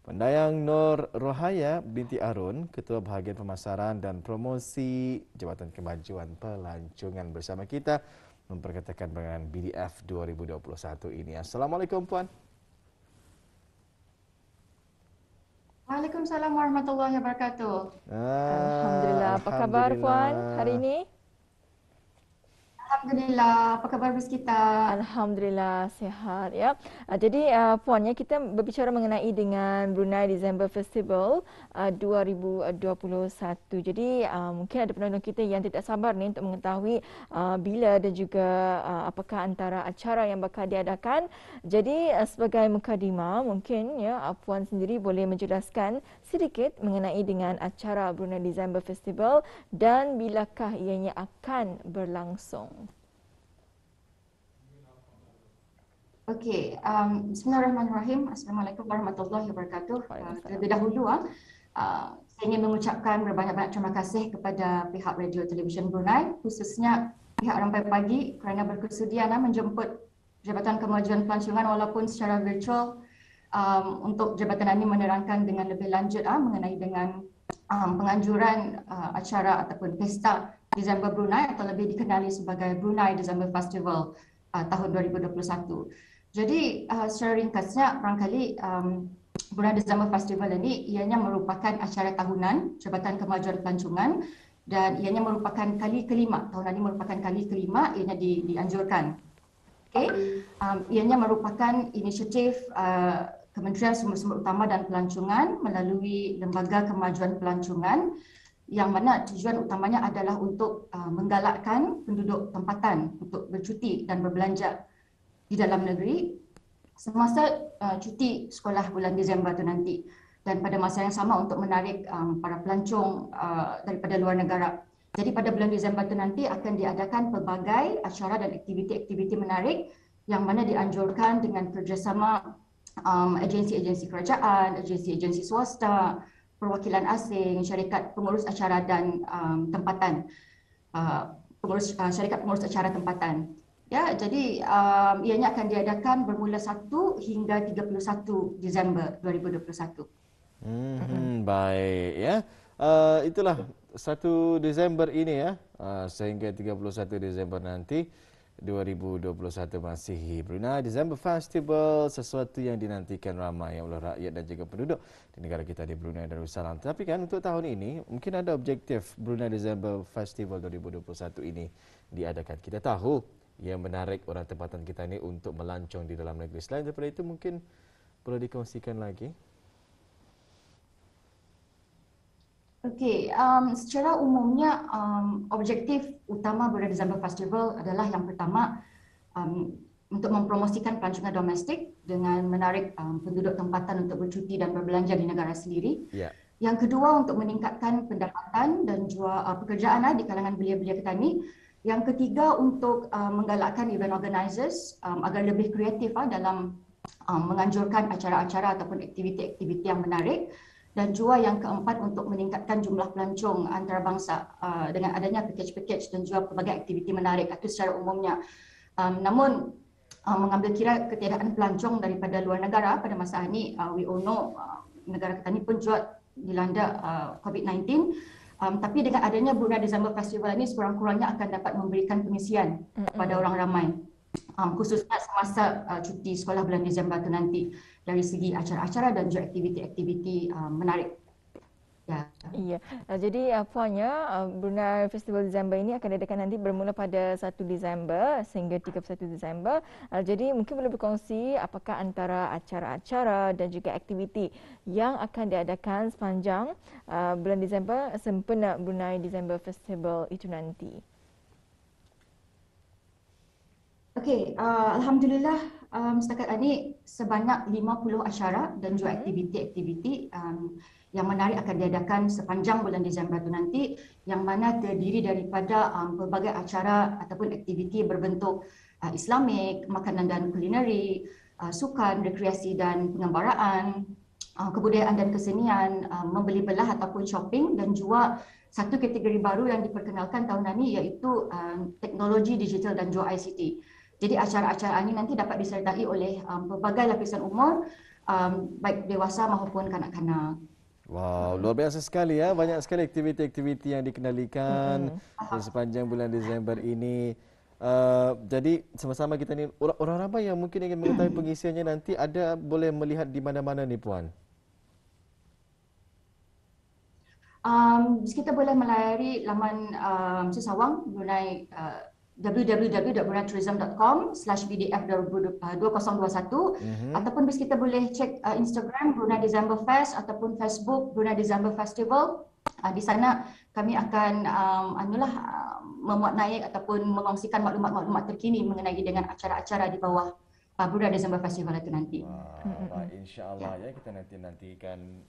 Pendayang Nur Rohaya binti Arun, Ketua Bahagian Pemasaran dan Promosi Jabatan Kemajuan Pelancongan bersama kita memperkatakan dengan BDF 2021 ini. Assalamualaikum Puan. Waalaikumsalam warahmatullahi wabarakatuh. Alhamdulillah. Apa khabar Puan hari Alhamdulillah. ini? Alhamdulillah, apa khabar bos kita? Alhamdulillah sihat ya. Jadi Puan ya, kita berbicara mengenai dengan Brunei December Festival 2021. Jadi mungkin ada penonton kita yang tidak sabar ni untuk mengetahui bila dan juga apakah antara acara yang bakal diadakan. Jadi sebagai mukadimah mungkin ya Puan sendiri boleh menjelaskan sedikit mengenai dengan acara Brunei December Festival dan bilakah ianya akan berlangsung. Okey, bismillahirrahmanirrahim. Assalamualaikum warahmatullahi wabarakatuh. Terlebih dahulu, saya ingin mengucapkan berbanyak-banyak terima kasih kepada pihak Radio Television Brunei, khususnya pihak Rampai Pagi kerana berkesudian menjemput Jabatan Kemajuan Pelancongan walaupun secara virtual untuk jabatan ini menerangkan dengan lebih lanjut mengenai dengan penganjuran acara ataupun pesta December Brunei atau lebih dikenali sebagai Brunei December Festival tahun 2021. Jadi secara ringkasnya barangkali Brunei December Festival ini ianya merupakan acara tahunan Jabatan Kemajuan Pelancongan dan ianya merupakan kali kelima, tahun ini merupakan kali kelima ianya dianjurkan. Okay. Ianya merupakan inisiatif Kementerian Sumber-Sumber Utama dan Pelancongan melalui Lembaga Kemajuan Pelancongan yang mana tujuan utamanya adalah untuk menggalakkan penduduk tempatan untuk bercuti dan berbelanja di dalam negeri semasa cuti sekolah bulan Disember itu nanti, dan pada masa yang sama untuk menarik para pelancong daripada luar negara. Jadi pada bulan Disember itu nanti akan diadakan pelbagai acara dan aktiviti-aktiviti menarik yang mana dianjurkan dengan kerjasama agensi-agensi kerajaan, agensi-agensi swasta, perwakilan asing, syarikat pengurus acara dan tempatan, syarikat pengurus acara tempatan. Ya, jadi ianya akan diadakan bermula 1 hingga 31 Disember 2021. Baik ya. Itulah 1 Desember ini ya, sehingga 31 Desember nanti 2021 masih Brunei December Festival, sesuatu yang dinantikan ramai oleh rakyat dan juga penduduk di negara kita di Brunei Darussalam. Tapi kan untuk tahun ini mungkin ada objektif Brunei December Festival 2021 ini diadakan. Kita tahu yang menarik orang tempatan kita ini untuk melancong di dalam negeri. Selain daripada itu mungkin boleh dikongsikan lagi. Okey, secara umumnya objektif utama Brunei December Festival adalah yang pertama untuk mempromosikan pelancongan domestik dengan menarik penduduk tempatan untuk bercuti dan berbelanja di negara sendiri. Ya. Yang kedua untuk meningkatkan pendapatan dan juga pekerjaan di kalangan belia-belia kita ni. Yang ketiga untuk menggalakkan event organisers agar lebih kreatif dalam menganjurkan acara-acara ataupun aktiviti-aktiviti yang menarik. Dan juga yang keempat untuk meningkatkan jumlah pelancong antarabangsa dengan adanya package-package dan juga pelbagai aktiviti menarik itu secara umumnya. Namun mengambil kira ketiadaan pelancong daripada luar negara pada masa ini, we all know negara kita ini pun juga dilanda COVID-19. Tapi dengan adanya Brunei December Festival ini sekurang-kurangnya akan dapat memberikan pengisian kepada orang ramai, khususnya semasa cuti sekolah bulan Disember itu nanti, dari segi acara-acara dan juga aktiviti-aktiviti menarik. Ya. Iya. Jadi Puan ya, Brunei Festival Disember ini akan diadakan nanti bermula pada 1 Disember sehingga 31 Disember. Jadi mungkin boleh berkongsi apakah antara acara-acara dan juga aktiviti yang akan diadakan sepanjang bulan Disember sempena Brunei December Festival itu nanti. Okey, alhamdulillah setakat ini sebanyak 50 acara dan juga aktiviti-aktiviti yang menarik akan diadakan sepanjang bulan Disember itu nanti, yang mana terdiri daripada pelbagai acara ataupun aktiviti berbentuk Islamik, makanan dan kulineri, sukan, rekreasi dan pengembaraan, kebudayaan dan kesenian, membeli belah ataupun shopping, dan juga satu kategori baru yang diperkenalkan tahun ini iaitu teknologi digital dan juga ICT. Jadi acara-acara ini nanti dapat disertai oleh pelbagai lapisan umur baik dewasa maupun kanak-kanak. Wow, luar biasa sekali ya. Banyak sekali aktiviti-aktiviti yang dikendalikan di sepanjang bulan Disember ini. Jadi sama-sama kita ni orang ramai yang mungkin ingin mengetahui pengisiannya nanti ada boleh melihat di mana-mana ni Puan. Kita boleh melayari laman Sesawang Brunei www.bruneitourism.com/bdf2021 ataupun kita boleh cek Instagram Brunei December Fest ataupun Facebook Brunei December Festival. Di sana kami akan memuat naik ataupun mengongsikan maklumat-maklumat terkini mengenai dengan acara-acara di bawah Brunei December Festival itu nanti. Baik, insya-Allah ya kita nantikan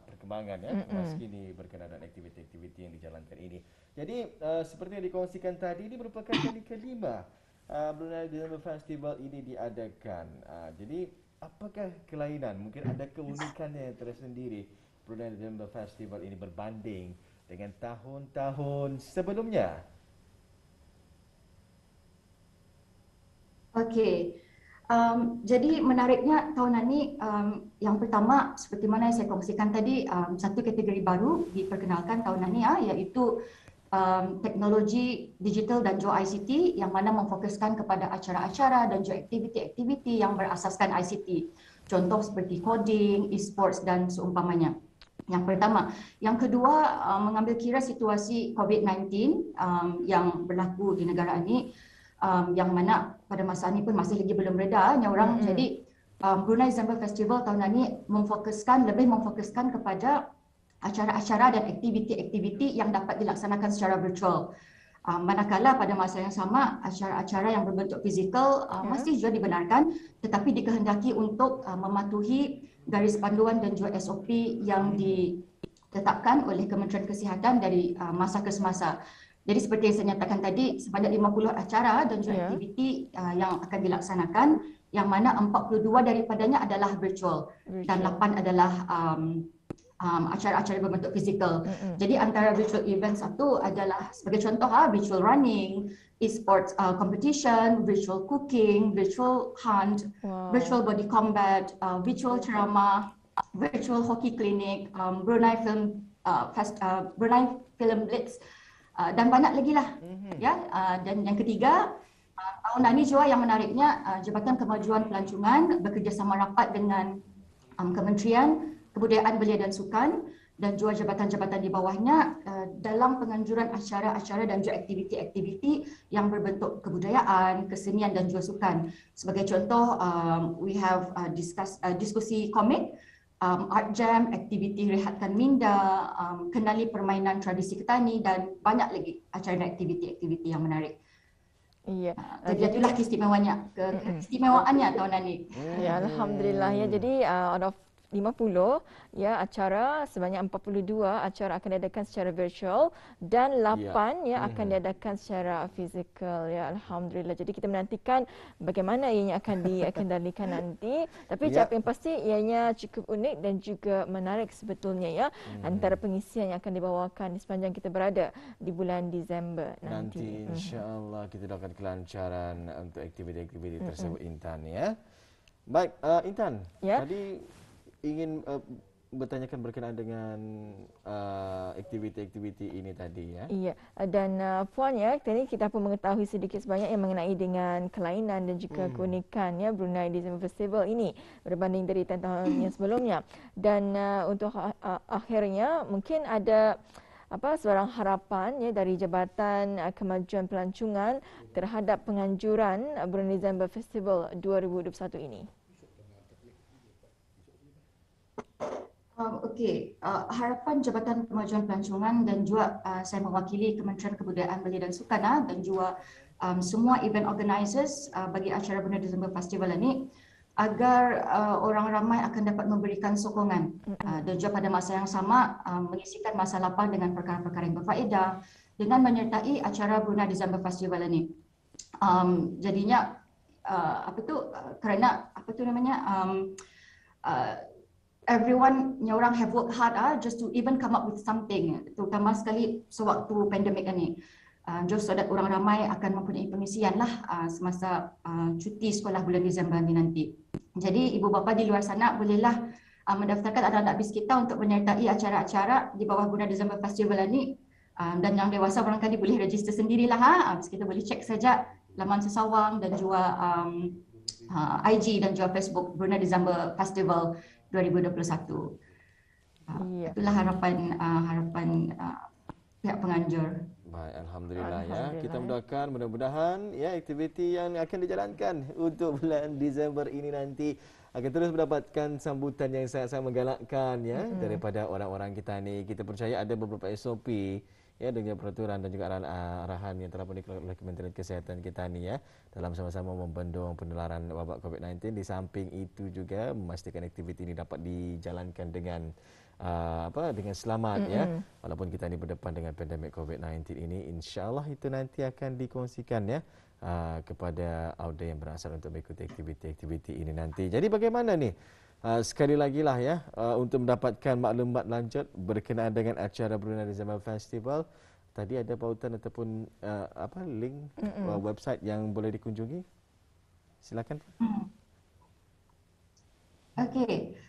perkembangan ya mas kini berkenaan dengan aktiviti-aktiviti yang dijalankan ini. Jadi seperti yang dikongsikan tadi ini merupakan kali kelima Brunei December Festival ini diadakan. Jadi apakah kelainan? Mungkin ada keunikannya yang tersendiri Brunei December Festival ini berbanding dengan tahun-tahun sebelumnya. Okey. Jadi menariknya tahun ini yang pertama seperti mana yang saya kongsikan tadi, satu kategori baru diperkenalkan tahun ini iaitu teknologi digital dan juga ICT yang mana memfokuskan kepada acara-acara dan juga aktiviti-aktiviti yang berasaskan ICT. Contoh seperti coding, e-sports dan seumpamanya. Yang pertama. Yang kedua, mengambil kira situasi COVID-19 yang berlaku di negara ini, yang mana pada masa ini pun masih lagi belum reda orang. Jadi Brunei December Festival tahun ini lebih memfokuskan kepada acara-acara dan aktiviti-aktiviti yang dapat dilaksanakan secara virtual. Manakala pada masa yang sama acara-acara yang berbentuk fizikal masih juga dibenarkan tetapi dikehendaki untuk mematuhi garis panduan dan juga SOP yang ditetapkan oleh Kementerian Kesihatan dari masa ke semasa. Jadi seperti yang saya nyatakan tadi, sebanyak 50 acara dan juga aktiviti yang akan dilaksanakan, yang mana 42 daripadanya adalah virtual dan 8 adalah acara-acara berbentuk fizikal. Jadi antara virtual events itu adalah sebagai contoh virtual running, e-sports competition, virtual cooking, virtual hunt, virtual body combat, virtual ceramah, virtual hockey clinic, Brunei Film Blitz, dan banyak lagi lah. Dan yang ketiga, tahun ini juga yang menariknya Jabatan Kemajuan Pelancongan bekerjasama rapat dengan Kementerian Kebudayaan Belia dan Sukan dan juga jabatan-jabatan di bawahnya dalam penganjuran acara-acara dan juga aktiviti-aktiviti yang berbentuk kebudayaan, kesenian dan juga sukan. Sebagai contoh, we have diskusi komik, art jam, aktiviti rehatkan minda, kenali permainan tradisi Ketani dan banyak lagi acara dan aktiviti-aktiviti yang menarik. Ya. Jadi itulah keistimewaannya tahun ini. Ya, alhamdulillah ya. Jadi out of 50 acara, sebanyak 42 acara akan diadakan secara virtual dan 8 akan diadakan secara fizikal. Ya, alhamdulillah. Jadi kita menantikan bagaimana ianya akan dikendalikan nanti. Tapi yang pasti ianya cukup unik dan juga menarik sebetulnya ya, antara pengisian yang akan dibawakan di sepanjang kita berada di bulan Disember nanti. Insya-Allah kita doakan kelancaran untuk aktiviti-aktiviti tersebut Intan ya. Baik, Intan. Tadi ingin bertanyakan berkenaan dengan aktiviti-aktiviti ini tadi ya. Iya, dan Puan ya, tadi kita pun mengetahui sedikit sebanyak yang mengenai dengan kelainan dan juga keunikan ya Brunei December Festival ini berbanding dari tahun yang sebelumnya. Dan untuk akhirnya mungkin ada sebarang harapan ya dari Jabatan Kemajuan Pelancongan terhadap penganjuran Brunei December Festival 2021 ini. Harapan Jabatan Kemajuan Pelancongan dan juga saya mewakili Kementerian Kebudayaan Belia dan Sukan dan juga semua event organisers bagi acara Brunei December Festival ini agar orang ramai akan dapat memberikan sokongan dan juga pada masa yang sama mengisikan masa lapang dengan perkara-perkara yang berfaedah dengan menyertai acara Brunei December Festival ini. Jadinya everyone orang have worked hard just to even come up with something, terutama sekali sewaktu pandemik ini. Jos sodat orang ramai akan mempunyai pengisian lah semasa cuti sekolah bulan Disember ni nanti. Jadi ibu bapa di luar sana bolehlah mendaftarkan anak-anak BIS kita untuk menyertai acara-acara di bawah Brunei December Festival ini. Dan yang dewasa barangkali boleh register sendirilah. BIS kita boleh cek saja laman sesawang dan juga IG dan juga Facebook Brunei December Festival 2021. Itulah harapan pihak penganjur. Baik, Alhamdulillah ya. Kita mendoakan mudah-mudahan ya aktiviti yang akan dijalankan untuk bulan Disember ini nanti akan terus mendapatkan sambutan yang sangat-sangat menggalakkan ya daripada orang-orang kita ni. Kita percaya ada beberapa SOP ya dengan peraturan dan juga arahan yang telah dikeluarkan oleh Kementerian Kesihatan kita ni ya dalam sama-sama membendung penularan wabak COVID-19. Di samping itu juga memastikan aktiviti ini dapat dijalankan dengan dengan selamat ya. Walaupun kita ni berdepan dengan pandemik COVID-19 ini, insya-Allah itu nanti akan dikongsikan ya kepada audiens yang berasal untuk mengikuti aktiviti-aktiviti ini nanti. Jadi bagaimana ni? Sekali lagi lah ya untuk mendapatkan maklumat lanjut berkenaan dengan acara Brunei December Festival. Tadi ada pautan ataupun link website yang boleh dikunjungi? Silakan. Okey.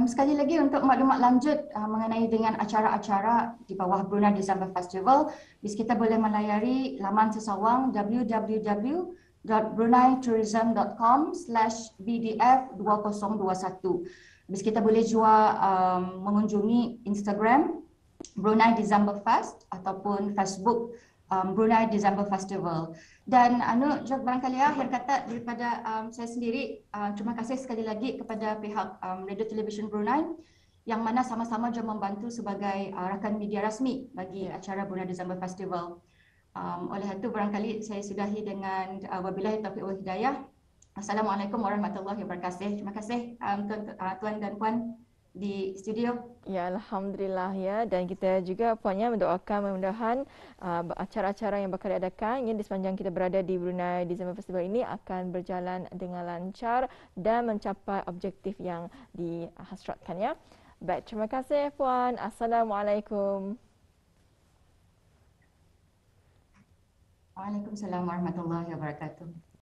Sekali lagi untuk maklumat lanjut mengenai dengan acara-acara di bawah Brunei December Festival, BIS kita boleh melayari laman sesawang www.bruneitourism.com/bdf2021. BIS kita boleh juga mengunjungi Instagram Brunei December Fest ataupun Facebook Brunei December Festival. Dan barangkali akhir kata daripada saya sendiri, terima kasih sekali lagi kepada pihak Radio Television Brunei yang mana sama-sama juga membantu sebagai rakan media rasmi bagi acara Brunei December Festival. Oleh itu barangkali saya sudahi dengan wabillahi taufiq wal hidayah. Assalamualaikum warahmatullahi wabarakatuh. Terima kasih tuan dan puan di studio. Ya, Alhamdulillah ya. Dan kita juga puannya mendoakan mudah-mudahan acara-acara yang bakal diadakan di sepanjang kita berada di Brunei December Festival ini akan berjalan dengan lancar dan mencapai objektif yang dihasratkan ya. Baik, terima kasih puan. Assalamualaikum. Waalaikumsalam warahmatullahi wabarakatuh.